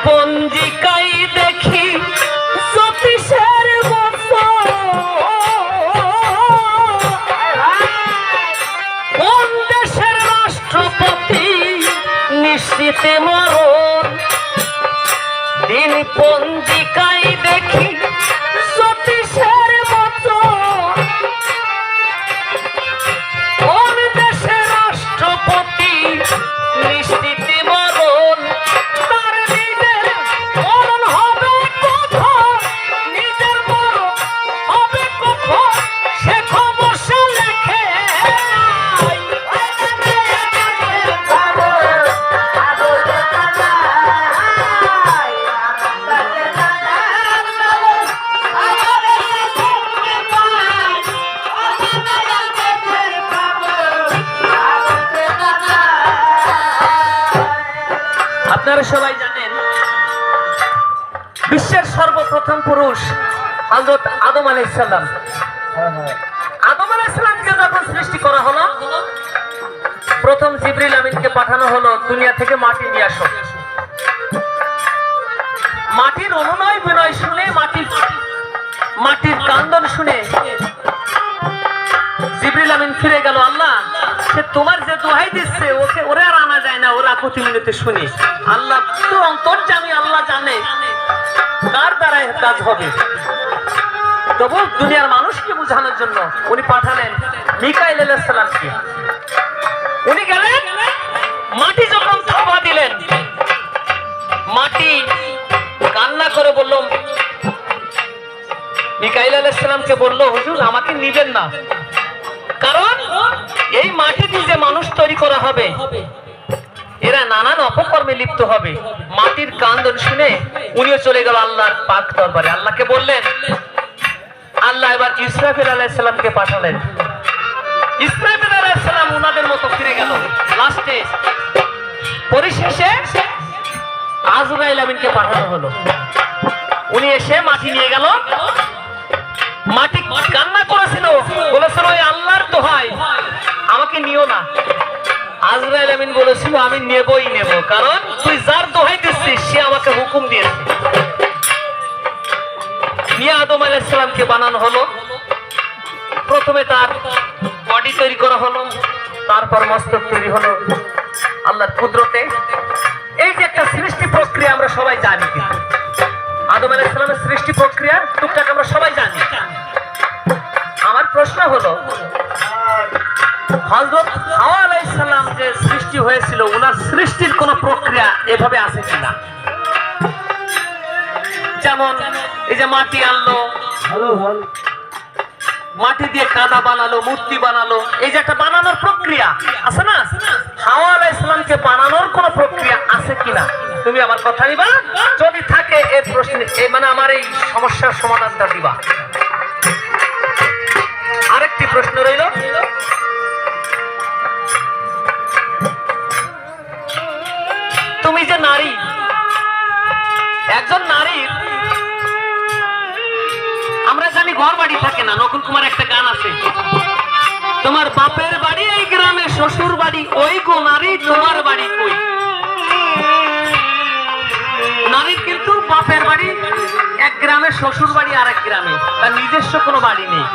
পঞ্জিকাই দেখি জ্যোতিষের কোন দেশের রাষ্ট্রপতি নিশ্চিতে মরণ। দিন পঞ্জিকাই দেখি জ্যোতিষের কোন দেশের রাষ্ট্রপতি নিশ্চিতে মরণ। আপনারা সবাই জানেন বিশ্বের সর্বপ্রথম পুরুষ হযরত আদম আলাইহিস সালাম। আদম আলাইহিস সালামকে যখন সৃষ্টি করা হলো, প্রথম জিবরিল আমিনকে পাঠানো হলো দুনিয়া থেকে মাটি নিয়ে আসো। মাটির অনুনয় বিনয় শুনে, মাটির কান্দন শুনে জিবরিল আমিন ফিরে গেল। আল্লাহ, সে তোমার যে দোহাই দিচ্ছে ওরে আর আনা যায় না, ওরা প্রতি মিনিটে শুনি। আল্লাহ তো অন্তর্যামী, আল্লাহ জানে কার দ্বারা কাজ হবে। তবু দুনিয়ার মানুষকে বোঝানোর জন্য উনি পাঠালেন মিকাইল আলাইহিস সালামকে। উনি গেলেন, মাটি যখন থাবা দিলেন, মাটি কান্না করে বলল, মিকাইল আলাইহিস সালামকে বলল, হুজুর আমাকে নিবেন না, কারণ এই মাটি দিয়ে যে মানুষ তৈরি করা হবে এরা নানান অপকর্মে লিপ্ত হবে। মাটির কান্দন শুনে উনিও চলে গেল আল্লাহর পাক দরবারে। আল্লাহকে বললেন, আল্লাহ এবার ইসরাফিল আলাইহিস সালামকে পাঠালেন। ইসরাফিল আলাইহিস সালাম উনাদের মতো ফিরে গেল। লাস্টে পরিশেষে আজরাইল আমিনকে পাঠানো হলো। উনি এসে মাটি নিয়ে গেল। মাটি কান্না করেছিল, বলেছিল ওই আল্লাহর দোহাই আমাকে নিও না। আজরাইল আমিন বলেছিল আমি নেবই নেব, কারণ তুই যার দোহাই দিচ্ছিস সে আমাকে হুকুম দিয়েছে। নিয়ে আদম আলাইহিস সালামকে বানানো হলো। প্রথমে তার বডি তৈরি করা হলো, তারপর মস্তক তৈরি হলো আল্লাহর কুদরতে। এই যে একটা সৃষ্টি প্রক্রিয়া আমরা সবাই জানি, কিন্তু আদম আলাইহিস সালামের সৃষ্টি প্রক্রিয়া টুকটাক আমরা সবাই জানি। আমার প্রশ্ন হলো, হযরত হাওয়া আলাইহিস সালাম যে সৃষ্টি হয়েছিল, ওনার সৃষ্টির কোন প্রক্রিয়া এভাবে আছে কিনা? যেমন এই যে মাটি আনলো, মাটি দিয়ে কাদা বানালো, মূর্তি বানালো, এই যে একটা বানানোর প্রক্রিয়া আছে না, হাওয়া আলাইহিস সালামকে বানানোর কোন প্রক্রিয়া আছে কিনা? তুমি আমার কথা নিবা, যদি থাকে এই প্রশ্নে মানে আমার এই সমস্যার সমাধানটা দিবা। আরেকটি প্রশ্ন রইল, তুমি যে নারী, একজন নারীর আমরা জানি ঘর বাড়ি থাকে না। নকুল কুমার একটা গান আছে, তোমার বাপের বাড়ি এই গ্রামে, শ্বশুর বাড়ি ওই গো নারী, তোমার বাড়ি কই। নারীর কিন্তু বাপের বাড়ি এক গ্রামে, শ্বশুর বাড়ি আরেক গ্রামে, তার নিজস্ব কোনো বাড়ি নেই।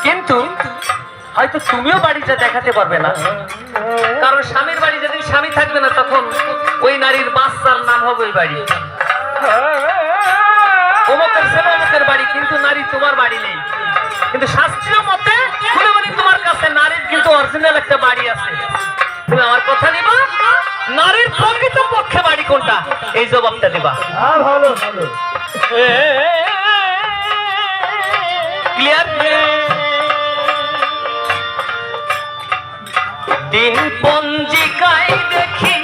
কিন্তু হয়তো তুমিও বাড়িটা দেখাতে পারবে না, কারণ স্বামীর বাড়ি যেদিন স্বামী থাকবে না তখন ওই নারীর বাচ্চার নাম হবে ওই বাড়ি। অমুকের ছেলে অমুকের বাড়ি, কিন্তু নারী তোমার বাড়ি নেই। কিন্তু শাস্ত্রীয় মতে তোমার কাছে নারীর কিন্তু অরিজিনাল একটা বাড়ি আছে। তুমি আমার কথা নিবা, নারীর প্রকৃত পক্ষে বাড়ি কোনটা এই জবাবটা দিবা। ভালো ভালো ক্লিয়ার? দিন পঞ্জিকায় দেখি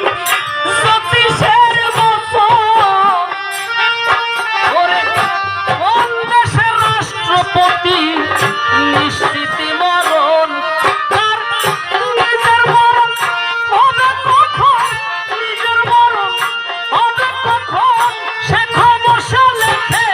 জ্যোতিষের মতো ওরে কোন দেশের রাষ্ট্রপতি নিশ্চিত মরণ, তার নিজের মরণ হবে কখন, নিজের মরণ হবে কখন সে খবর লেখে।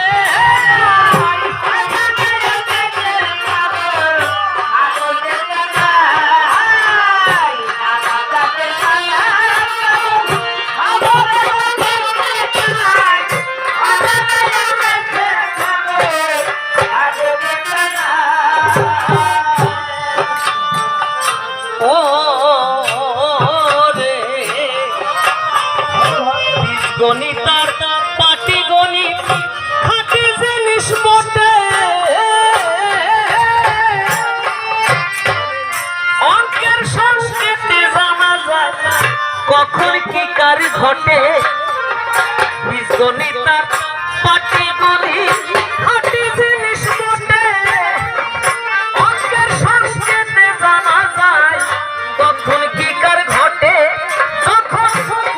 গণিতার পাটি গণিত খাঁটি জিনিস বটে, অঙ্কের সংস্কৃতি জানা যায় কখন কি কার ঘটে। গণিতার পাটি গণিত খাঁটি জিনিস বটে, অঙ্কের সংস্কৃতি জানা যায় কখন কি কার ঘটে। যখন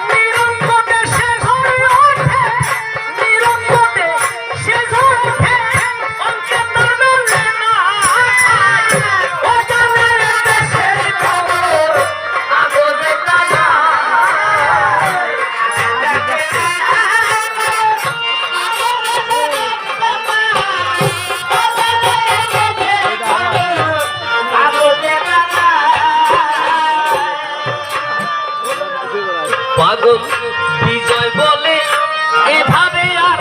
নিরঙ্কটে সে ঝরে ওঠে, নিরঙ্কটে সে ঝরে ওঠে, অঙ্কে তার মেলে না খায়। ও জানে দেশের খবর কাগজে তাকায়। পাগল বিজয় বলে এভাবে আর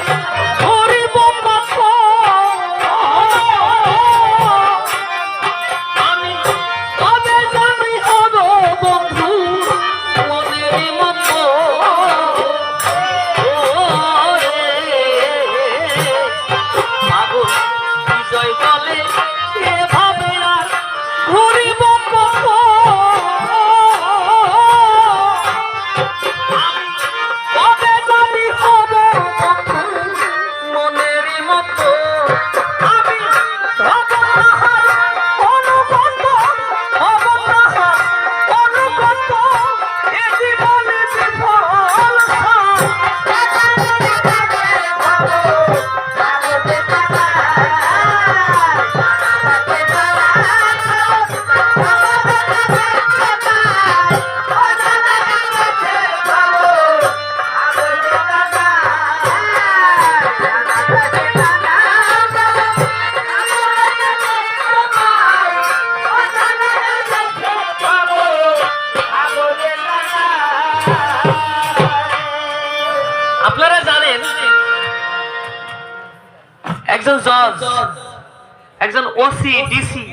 ধরিব আমি, তবে জানি হব বন্ধু মনের মতো। পাগল বিজয় বলে এভাবে আর ধরিব কবে জানি হব মনের মতো। আমি হব তাহার অনুগত, হব তাহার অনুগত, এ জীবনে বিফল আপনারা জানেন একজন জজ, একজন ওসি, ডিসি